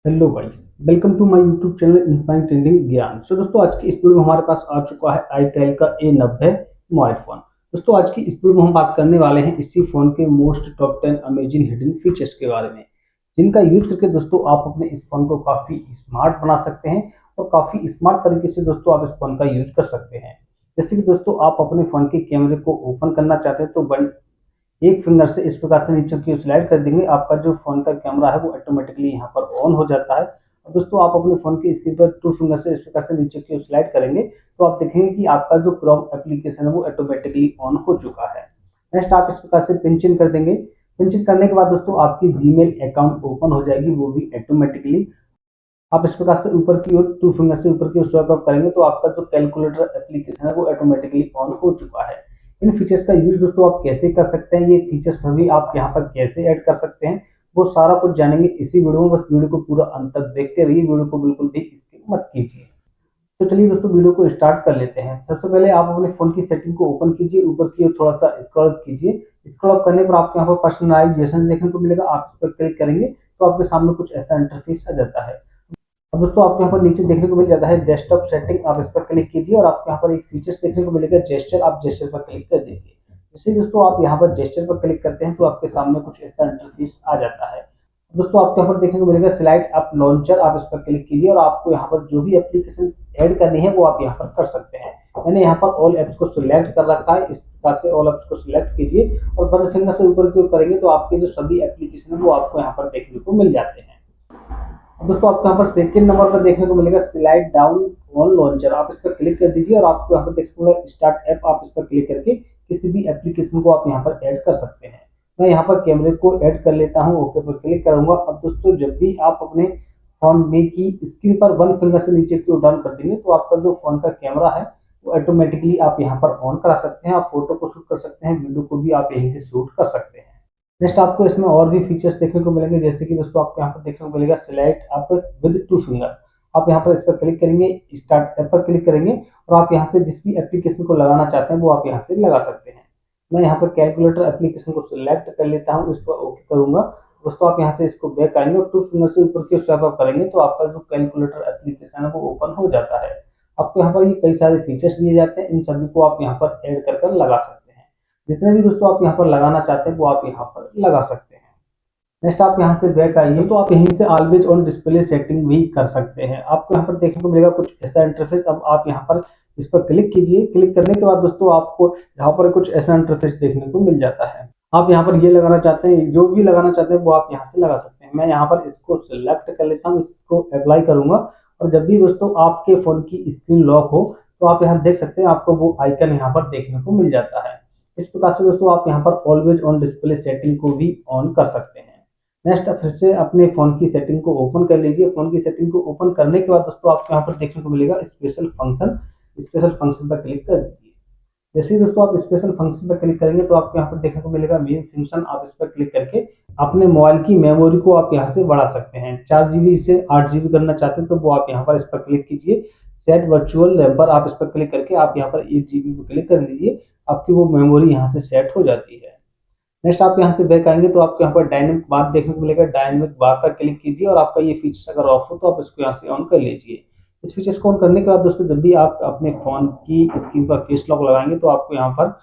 Hello guys, welcome to my YouTube channel inspiring trending Gyan. दोस्तों आज की इस वीडियो में हमारे पास आ चुका है आईटेल का A90 मोबाइल फोन। दोस्तों आज की इस वीडियो में हम बात करने वाले हैं इसी फोन के most top 10 amazing hidden features के बारे में, जिनका यूज करके दोस्तों आप अपने इस फोन को काफी स्मार्ट बना सकते हैं और काफी स्मार्ट तरीके से दोस्तों आप इस फोन का यूज कर सकते हैं। जैसे कि दोस्तों आप अपने फोन के कैमरे को ओपन करना चाहते हैं तो एक फिंगर से इस प्रकार से नीचे की ओर स्लाइड कर देंगे, आपका जो फ़ोन का कैमरा है वो ऑटोमेटिकली यहाँ पर ऑन हो जाता है। और दोस्तों आप अपने फ़ोन की स्क्रीन पर टू फिंगर से इस प्रकार से नीचे की ओर स्लाइड करेंगे तो आप देखेंगे कि आपका जो क्रोम एप्लीकेशन है वो ऑटोमेटिकली ऑन हो चुका है। नेक्स्ट आप इस प्रकार से पिन इन कर देंगे। पिन इन करने के बाद दोस्तों आपकी जीमेल अकाउंट ओपन हो जाएगी, वो भी ऑटोमेटिकली। आप इस प्रकार से ऊपर की ओर टू फिंगर से ऊपर की ओर स्वाइप अप करेंगे तो आपका जो कैलकुलेटर एप्लीकेशन है वो ऑटोमेटिकली ऑन हो चुका है। इन फीचर्स का यूज दोस्तों आप कैसे कर सकते हैं, ये फीचर्स सभी आप यहाँ पर कैसे ऐड कर सकते हैं, वो सारा कुछ जानेंगे इसी वीडियो में। बस वीडियो को पूरा अंत तक देखते रहिए, वीडियो को बिल्कुल भी स्किप मत कीजिए। तो चलिए दोस्तों वीडियो को स्टार्ट कर लेते हैं। सबसे पहले आप अपने फोन की सेटिंग को ओपन कीजिए, ऊपर की ओर थोड़ा सा स्क्रॉल कीजिए। स्क्रॉल अप करने पर आपको यहाँ पर पर्सनलाइजेशन देखने को मिलेगा, आप इस पर क्लिक करेंगे तो आपके सामने कुछ ऐसा इंटरफेस आ जाता है। अब दोस्तों आपको यहाँ पर नीचे देखने को मिल जाता है डेस्कटॉप सेटिंग, आप इस पर क्लिक कीजिए और आपको यहाँ पर एक फीचर्स देखने को मिलेगा जेस्चर, आप जेस्चर पर क्लिक कर दीजिए। जैसे दोस्तों आप यहाँ पर जेस्चर पर क्लिक करते हैं तो आपके सामने कुछ ऐसा इंटरफेस आ जाता है। दोस्तों आपको यहाँ पर देखने को मिलेगा स्लाइड अप लॉन्चर, आप इस पर क्लिक कीजिए और आपको यहाँ पर जो भी एप्लीकेशन ऐड करनी है वो आप यहाँ पर कर सकते हैं। मैंने यहाँ पर ऑल एप्स को सिलेक्ट कर रखा है, इस प्रकार से ऑल एप्स को सिलेक्ट कीजिए और वन फिंगर से ऊपर की ओर करेंगे तो आपके जो सभी एप्लीकेशन है वो आपको यहाँ पर देखने को मिल जाते हैं। दोस्तों आपको यहाँ पर सेकंड नंबर पर देखने को मिलेगा स्लाइड डाउन ऑन लॉन्चर, आप इस पर क्लिक कर दीजिए और आपको यहाँ पर देखने को मिलेगा स्टार्ट ऐप, आप इस पर क्लिक करके किसी भी एप्लीकेशन को आप यहाँ पर ऐड कर सकते हैं। मैं यहाँ पर कैमरे को ऐड कर लेता हूँ, ओके पर क्लिक करूंगा। अब दोस्तों जब भी आप अपने फोन में की स्क्रीन पर वन फिंगर से नीचे की ओर डाउन कर देंगे तो आपका जो फोन का कैमरा है वो ऑटोमेटिकली आप यहाँ पर ऑन करा सकते हैं। आप फोटो को शूट कर सकते हैं, वीडियो को भी आप यहीं से शूट कर सकते हैं। नेक्स्ट आपको इसमें और भी फीचर्स देखने को मिलेंगे, जैसे कि दोस्तों आपको यहाँ पर देखने को मिलेगा सिलेक्ट आप विद टू फिंगर, आप यहाँ पर इस पर क्लिक करेंगे, स्टार्ट ऐप पर क्लिक करेंगे और आप यहाँ से जिस भी एप्लीकेशन को लगाना चाहते हैं वो आप यहाँ से लगा सकते हैं। मैं यहाँ पर कैलकुलेटर एप्लीकेशन को सिलेक्ट कर लेता हूँ, इस पर ओके करूंगा। दोस्तों आप यहाँ से इसको बैक आएंगे और टू फिंगर से ऊपर की स्वाइप अप करेंगे तो आपका जो कैलकुलेटर एप्लीकेशन है वो ओपन हो जाता है। आपको यहाँ पर ये कई सारे फीचर्स दिए जाते हैं, इन सभी को आप यहाँ पर ऐड कर लगा सकते हैं। जितने भी दोस्तों आप यहाँ पर लगाना चाहते हैं वो आप यहाँ पर लगा सकते हैं। नेक्स्ट आप यहाँ से बैक आइए तो आप यहीं से ऑलवेज ऑन डिस्प्ले सेटिंग भी कर सकते हैं। आपको यहाँ पर देखने को मिलेगा कुछ ऐसा इंटरफेस, अब आप यहाँ पर इस पर क्लिक कीजिए। क्लिक करने के बाद दोस्तों आपको यहाँ पर कुछ ऐसा इंटरफेस देखने को मिल जाता है। आप यहाँ पर ये लगाना चाहते हैं, जो भी लगाना चाहते हैं वो आप यहाँ से लगा सकते हैं। मैं यहाँ पर इसको सिलेक्ट कर लेता हूँ, इसको अप्लाई करूंगा और जब भी दोस्तों आपके फोन की स्क्रीन लॉक हो तो आप यहाँ देख सकते हैं आपको वो आइकन यहाँ पर देखने को मिल जाता है। इस प्रकार से दोस्तों आप यहाँ पर ऑलवेज ऑन डिस्प्ले सेटिंग को भी ऑन कर सकते हैं। नेक्स्ट आप फिर से अपने फ़ोन की सेटिंग को ओपन कर लीजिए। फ़ोन की सेटिंग को ओपन करने के बाद दोस्तों आपको यहाँ पर देखने को मिलेगा स्पेशल फंक्शन, स्पेशल फंक्शन पर क्लिक कर दीजिए। जैसे ही दोस्तों आप स्पेशल फंक्शन पर क्लिक करेंगे तो आपको यहाँ पर देखने को मिलेगा मेन फंक्शन, आप इस पर क्लिक करके अपने मोबाइल की मेमोरी को आप यहाँ से बढ़ा सकते हैं। 4 GB से 8 GB करना चाहते हैं तो वो आप यहाँ पर इस पर क्लिक कीजिए। सेट वर्चुअल रैपर, आप इस पर क्लिक करके आप यहाँ पर 8 GB को क्लिक कर लीजिए, आपकी वो मेमोरी यहाँ से सेट हो जाती है। नेक्स्ट आप यहाँ से बैक आएंगे तो आपको यहाँ पर डायनेमिक बार देखने को मिलेगा, डायनेमिक बार पर क्लिक कीजिए और आपका ये फीचर्स अगर ऑफ हो तो आप इसको यहाँ से ऑन कर लीजिए। इस फीचर्स को ऑन करने के बाद दोस्तों जब भी आप अपने फोन की स्क्रीन पर फेस लॉक लगाएंगे तो आपको यहाँ पर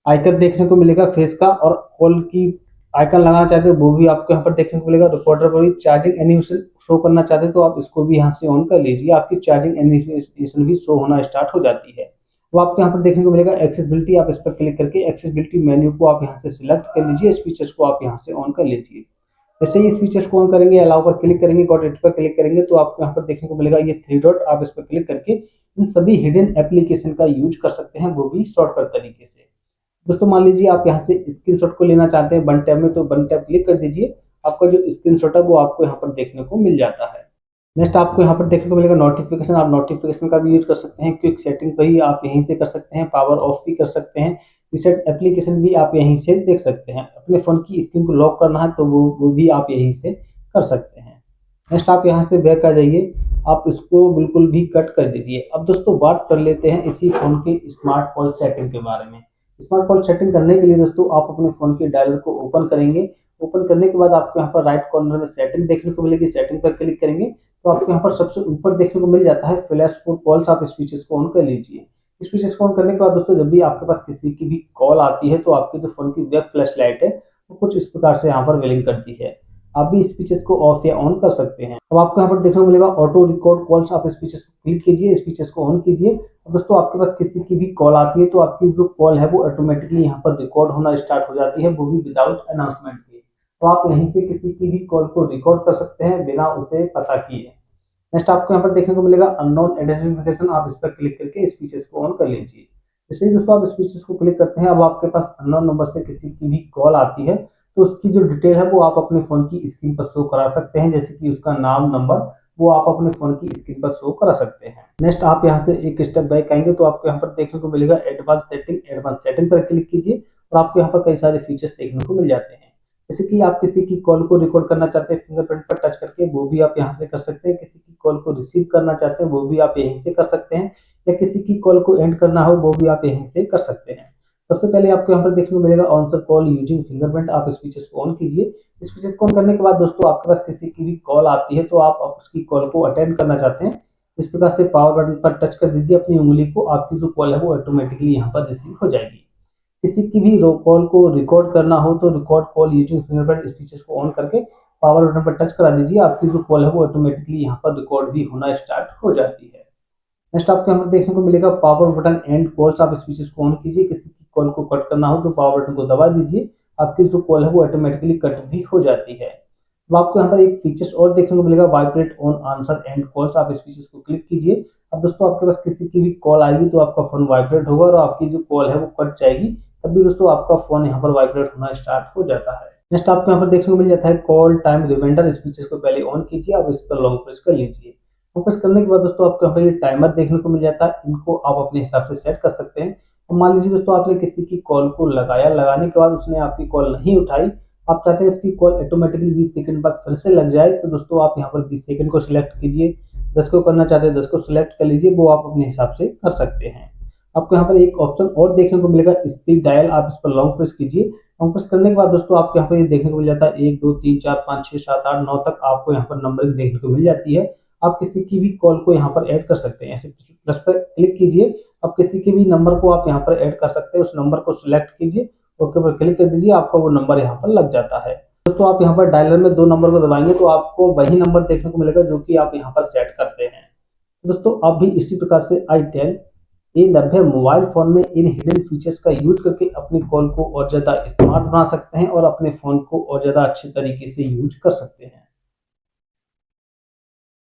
आइकन देखने को मिलेगा फेस का, और कॉल की आइकन लगाना चाहते हैं वो भी आपको यहाँ पर देखने को मिलेगा। रिकॉर्डर पर भी चार्जिंग एनिमेशन शो करना चाहते हैं तो आप इसको भी यहाँ से ऑन कर लीजिए, आपकी चार्जिंग एनिमेशन भी शो होना स्टार्ट हो जाती है। वो आपको यहाँ पर देखने को मिलेगा एक्सेसिबिलिटी, आप इस पर क्लिक करके एक्सेसिबिलिटी मेन्यू को आप यहाँ से सिलेक्ट कर लीजिए, इस फीचर्स को आप यहाँ से ऑन कर लीजिए। जैसे ही इस फीचर्स को ऑन करेंगे, अलाउ पर क्लिक करेंगे, गॉट इट पर क्लिक करेंगे तो आपको यहाँ पर देखने को मिलेगा ये थ्री डॉट, आप इस पर क्लिक करके इन सभी हिडन एप्लीकेशन का यूज कर सकते हैं, वो भी शॉर्टकट तरीके से। दोस्तों मान लीजिए आप यहाँ से स्क्रीनशॉट को लेना चाहते हैं वन टैब में, तो वन टैब क्लिक कर दीजिए, आपका जो स्क्रीनशॉट है वो आपको यहाँ पर देखने को मिल जाता है। नेक्स्ट आपको यहाँ पर देखने को मिलेगा नोटिफिकेशन, आप नोटिफिकेशन का भी यूज कर सकते हैं, क्विक सेटिंग पर ही आप यहीं से कर सकते हैं, पावर ऑफ भी कर सकते हैं, रीसेट एप्लीकेशन भी आप यहीं से देख सकते हैं। अपने फ़ोन की स्क्रीन को लॉक करना है तो वो भी आप यहीं से कर सकते हैं। नेक्स्ट आप यहाँ से बैक आ जाइए, आप इसको बिल्कुल भी कट कर दीजिए। अब दोस्तों बात कर लेते हैं इसी फ़ोन की स्मार्ट कॉल सेटिंग के बारे में। स्मार्ट कॉल सेटिंग करने के लिए दोस्तों आप अपने फ़ोन के डायलर को ओपन करेंगे। ओपन करने के बाद आपको यहाँ पर राइट कॉर्नर में सेटिंग देखने को मिलेगी। सेटिंग पर क्लिक करेंगे तो आपको यहाँ पर सबसे ऊपर देखने को मिल जाता है फ्लैश फॉर कॉल्स। आप इस फीचर्स को ऑन कर लीजिए। इस फीचर्स को ऑन करने के बाद दोस्तों जब भी आपके पास किसी की भी कॉल आती है तो आपके जो फोन की वेब फ्लैश लाइट है वो कुछ इस प्रकार से यहाँ पर विलिंग करती है। आप भी इस फीचर्स को ऑफ या ऑन कर सकते हैं। अब आपको यहाँ पर देखने को मिलेगा ऑटो रिकॉर्ड कॉल्स। आप इस फीचर्स को क्लिक कीजिए, इस फीचर्स को ऑन कीजिए। दोस्तों आपके पास किसी की भी कॉल आती है तो आपकी जो कॉल है वो ऑटोमेटिकली यहाँ पर रिकॉर्ड होना स्टार्ट हो जाती है, वो भी विदाउट अनाउंसमेंट के। तो आप यहीं से किसी की भी कॉल को रिकॉर्ड कर सकते हैं बिना उसे पता किए। नेक्स्ट आपको यहाँ पर देखने को मिलेगा अननोन आइडेंटिफिकेशन। आप इस पर क्लिक करके इस फीचर्स को ऑन कर लीजिए। जैसे ही दोस्तों आप इस फीचर्स को क्लिक करते हैं, अब आपके पास अननोन नंबर से किसी की भी कॉल आती है तो उसकी जो डिटेल है वो आप अपने फोन की स्क्रीन पर शो करा सकते हैं, जैसे कि उसका नाम, नंबर, वो आप अपने फोन की स्क्रीन पर शो करा सकते हैं। नेक्स्ट आप यहाँ से एक स्टेप बैक आएंगे तो आपको यहाँ पर देखने को मिलेगा एडवांस सेटिंग। एडवांस सेटिंग पर क्लिक कीजिए और आपको यहाँ पर कई सारे फीचर्स देखने को मिल जाते हैं। जैसे कि आप किसी की कॉल को रिकॉर्ड करना चाहते हैं फिंगरप्रिंट पर टच करके, वो भी आप यहाँ से कर सकते हैं। किसी की कॉल को रिसीव करना चाहते हैं वो भी आप यहीं से कर सकते हैं, या किसी की कॉल को एंड करना हो वो भी आप यहीं से कर सकते हैं। सबसे पहले आपको यहाँ पर देखने को मिलेगा आंसर कॉल यूजिंग फिंगरप्रिंट। आप इस फीचर्स को ऑन कीजिए। इस फीचर्स को ऑन करने के बाद दोस्तों आपके पास किसी की भी कॉल आती है तो आप उसकी कॉल को अटेंड करना चाहते हैं, इस प्रकार से पावर बटन पर टच कर दीजिए अपनी उंगली को। आपकी जो कॉल है वो ऑटोमेटिकली यहाँ पर रिसीव हो जाएगी। किसी की भी कॉल को रिकॉर्ड करना हो तो रिकॉर्ड कॉल यूजिंग फिंगरप्रिंट, इस फीचर्स को ऑन करके पावर बटन पर टच करा दीजिए। आपकी जो कॉल है वो ऑटोमेटिकली यहाँ पर रिकॉर्ड भी होना स्टार्ट हो जाती है। नेक्स्ट आपको यहाँ पर देखने को मिलेगा पावर बटन एंड कॉल्स। आप इस फीचर्स को ऑन कीजिए। किसी की कॉल को कट करना हो तो पावर बटन को दबा दीजिए। आपकी जो कॉल है वो ऑटोमेटिकली कट भी हो जाती है। तो आपको यहाँ पर एक फीचर्स और देखने को मिलेगा vibrate on answer and calls. आप इस फीचर्स को क्लिक कीजिए। अब दोस्तों आपके पास किसी की भी कॉल आएगी तो आपका फोन वाइब्रेट होगा और आपकी जो कॉल है वो कट जाएगी, तब भी दोस्तों आपका फोन यहाँ पर वाइब्रेट होना स्टार्ट हो जाता है। नेक्स्ट आपको यहाँ पर देखने को मिल जाता है कॉल टाइम रिमाइंडर। इस फीचर्स को पहले ऑन कीजिए। आप इस पर लॉन्ग प्रेस कर लीजिए। फोकस करने के बाद दोस्तों आपको यहाँ पर ये टाइमर देखने को मिल जाता है। इनको आप अपने हिसाब से सेट कर सकते हैं। तो मान लीजिए दोस्तों आपने किसी की कॉल को लगाया, लगाने के बाद उसने आपकी कॉल नहीं उठाई, आप चाहते हैं उसकी कॉल ऑटोमेटिकली 20 सेकंड बाद फिर से लग जाए, तो दोस्तों आप यहाँ पर 20 सेकंड को सिलेक्ट कीजिए। 10 को करना चाहते हैं 10 को सिलेक्ट कर लीजिए, वो आप अपने हिसाब से कर सकते हैं। आपको यहाँ पर एक ऑप्शन और देखने को मिलेगा स्पीड डायल। आप इस पर लॉन्ग प्रेस कीजिए। लॉन्ग प्रेस करने के बाद दोस्तों आपको यहाँ पर ये देखने को मिल जाता है 1 2 3 4 5 6 7 8 9 तक आपको यहाँ पर नंबरिंग देखने को मिल जाती है। आप किसी की भी कॉल को यहाँ पर ऐड कर सकते हैं। ऐसे प्लस पर क्लिक कीजिए। अब किसी के भी नंबर को आप यहाँ पर ऐड कर सकते हैं। उस नंबर को सिलेक्ट कीजिए, ओके पर क्लिक कर दीजिए, आपका वो नंबर यहाँ पर लग जाता है। दोस्तों आप यहाँ पर डायलर में 2 नंबर को दबाएंगे तो आपको वही नंबर देखने को मिलेगा जो कि आप यहाँ पर सेट करते हैं। दोस्तों आप भी इसी प्रकार से itel A90 मोबाइल फोन में इन हिडन फीचर्स का यूज करके अपनी कॉल को और ज़्यादा स्मार्ट बना सकते हैं और अपने फ़ोन को और ज़्यादा अच्छे तरीके से यूज कर सकते हैं।